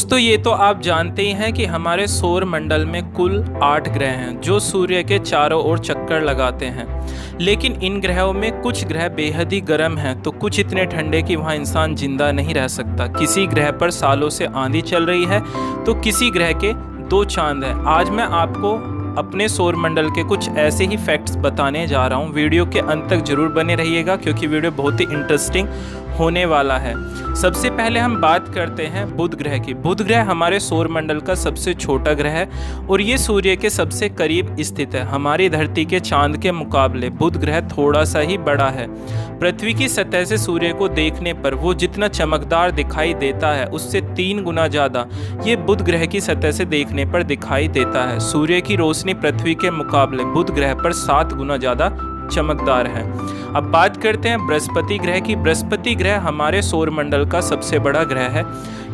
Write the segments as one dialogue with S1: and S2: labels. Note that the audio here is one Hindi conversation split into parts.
S1: दोस्तों ये तो आप जानते ही हैं कि हमारे सौर मंडल में कुल 8 ग्रह हैं जो सूर्य के चारों ओर चक्कर लगाते हैं। लेकिन इन ग्रहों में कुछ ग्रह बेहद ही गर्म हैं तो कुछ इतने ठंडे कि वहाँ इंसान जिंदा नहीं रह सकता। किसी ग्रह पर सालों से आंधी चल रही है तो किसी ग्रह के 2 चांद हैं। आज मैं आपको अपने सौर मंडल के कुछ ऐसे ही फैक्ट्स बताने जा रहा हूँ। वीडियो के अंत तक जरूर बने रहिएगा क्योंकि वीडियो बहुत ही इंटरेस्टिंग होने वाला है। सबसे पहले हम बात करते हैं बुध ग्रह की। बुध ग्रह हमारे सौर मंडल का सबसे छोटा ग्रह है और ये सूर्य के सबसे करीब स्थित है। हमारी धरती के चांद के मुकाबले बुध ग्रह थोड़ा सा ही बड़ा है। पृथ्वी की सतह से सूर्य को देखने पर वो जितना चमकदार दिखाई देता है उससे 3 गुना ज़्यादा ये बुध ग्रह की सतह से देखने पर दिखाई देता है। सूर्य की रोशनी पृथ्वी के मुकाबले बुध ग्रह पर 7 गुना ज़्यादा चमकदार है। अब बात करते हैं बृहस्पति ग्रह की। बृहस्पति ग्रह हमारे सौर मंडल का सबसे बड़ा ग्रह है।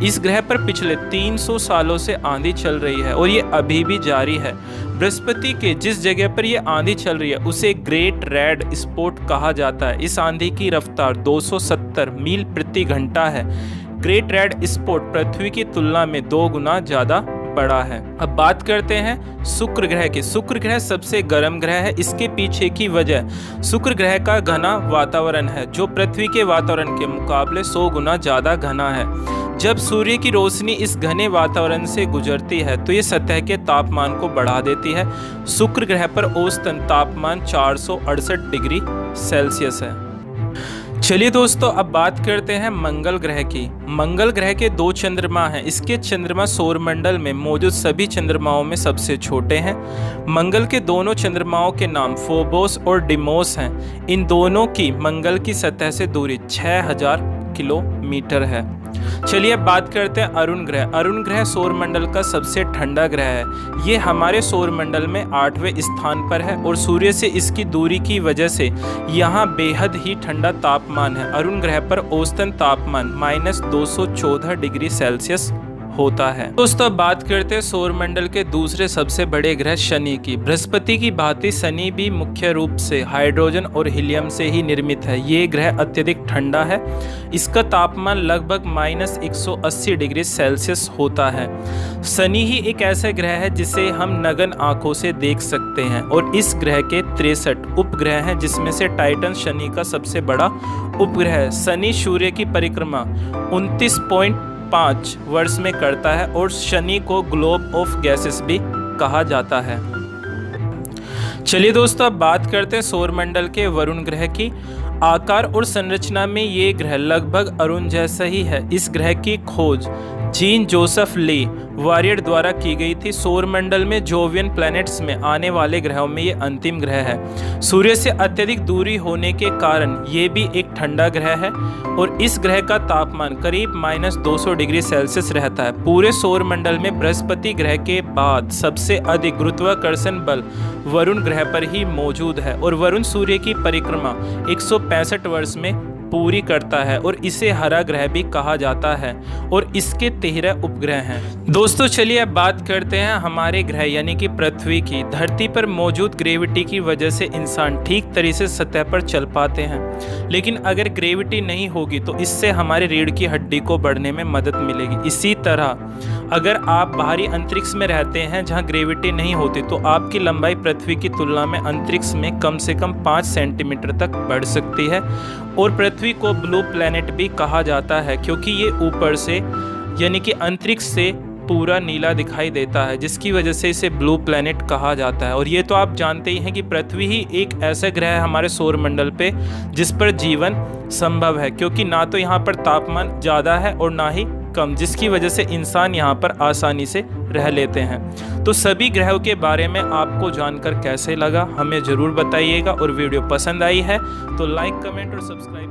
S1: इस ग्रह पर पिछले 300 सालों से आंधी चल रही है और ये अभी भी जारी है। बृहस्पति के जिस जगह पर ये आंधी चल रही है उसे ग्रेट रेड स्पॉट कहा जाता है। इस आंधी की रफ्तार 270 मील प्रति घंटा है। ग्रेट रेड स्पॉट पृथ्वी की तुलना में 2 गुना ज़्यादा बड़ा है। अब बात करते हैं शुक्र ग्रह की। शुक्र ग्रह सबसे गर्म ग्रह है। इसके पीछे की वजह शुक्र ग्रह का घना वातावरण है जो पृथ्वी के वातावरण के मुकाबले 100 गुना ज़्यादा घना है। जब सूर्य की रोशनी इस घने वातावरण से गुजरती है तो ये सतह के तापमान को बढ़ा देती है। शुक्र ग्रह पर औसतन तापमान 468 डिग्री सेल्सियस है। चलिए दोस्तों अब बात करते हैं मंगल ग्रह की। मंगल ग्रह के 2 चंद्रमा हैं। इसके चंद्रमा सौर मंडल में मौजूद सभी चंद्रमाओं में सबसे छोटे हैं। मंगल के दोनों चंद्रमाओं के नाम फोबोस और डिमोस हैं। इन दोनों की मंगल की सतह से दूरी 6000 किलोमीटर है। चलिए अब बात करते हैं अरुण ग्रह। अरुण ग्रह सौर मंडल का सबसे ठंडा ग्रह है। ये हमारे सौर मंडल में 8वें स्थान पर है और सूर्य से इसकी दूरी की वजह से यहाँ बेहद ही ठंडा तापमान है। अरुण ग्रह पर औसतन तापमान -214 डिग्री सेल्सियस होता है। दोस्तों अब बात करते हैं सौर मंडल के दूसरे सबसे बड़े ग्रह शनि की। बृहस्पति की भांति शनि भी मुख्य रूप से हाइड्रोजन और हीलियम से ही निर्मित है। ये ग्रह अत्यधिक ठंडा है। इसका तापमान लगभग -180 डिग्री सेल्सियस होता है। शनि ही एक ऐसा ग्रह है जिसे हम नग्न आंखों से देख सकते हैं और इस ग्रह के 63 उपग्रह हैं जिसमें से टाइटन शनि का सबसे बड़ा उपग्रह है। शनि सूर्य की परिक्रमा 29.5 वर्ष में करता है और शनि को ग्लोब ऑफ गैसेस भी कहा जाता है। चलिए दोस्तों अब बात करते हैं सौर मंडल के वरुण ग्रह की। आकार और संरचना में ये ग्रह लगभग अरुण जैसा ही है। इस ग्रह की खोज जीन जोसेफ ली वॉरियर द्वारा की गई थी। सौर मंडल में जोवियन प्लैनेट्स में आने वाले ग्रहों में ये अंतिम ग्रह है। सूर्य से अत्यधिक दूरी होने के कारण ये भी एक ठंडा ग्रह है और इस ग्रह का तापमान करीब -200 डिग्री सेल्सियस रहता है। पूरे सौर मंडल में बृहस्पति ग्रह के बाद सबसे अधिक गुरुत्वाकर्षण बल वरुण ग्रह पर ही मौजूद है और वरुण सूर्य की परिक्रमा 165 वर्ष में पूरी करता है और इसे हरा ग्रह भी कहा जाता है और इसके 13 उपग्रह हैं। दोस्तों चलिए अब बात करते हैं हमारे ग्रह यानी कि पृथ्वी की। धरती पर मौजूद ग्रेविटी की वजह से इंसान ठीक तरीके से सतह पर चल पाते हैं। लेकिन अगर ग्रेविटी नहीं होगी तो इससे हमारे रीढ़ की हड्डी को बढ़ने में मदद मिलेगी। इसी तरह अगर आप बाहरी अंतरिक्ष में रहते हैं जहां ग्रेविटी नहीं होती तो आपकी लंबाई पृथ्वी की तुलना में अंतरिक्ष में कम से कम 5 सेंटीमीटर तक बढ़ सकती है। और पृथ्वी को ब्लू प्लैनेट भी कहा जाता है क्योंकि ये ऊपर से यानी कि अंतरिक्ष से पूरा नीला दिखाई देता है जिसकी वजह से इसे ब्लू प्लैनेट कहा जाता है। और ये तो आप जानते ही हैं कि पृथ्वी ही एक ऐसा ग्रह है हमारे सौर मंडल पे जिस पर जीवन संभव है क्योंकि ना तो यहाँ पर तापमान ज़्यादा है और ना ही कम, जिसकी वजह से इंसान यहाँ पर आसानी से रह लेते हैं। तो सभी ग्रहों के बारे में आपको जानकर कैसे लगा हमें ज़रूर बताइएगा और वीडियो पसंद आई है तो लाइक, कमेंट और सब्सक्राइब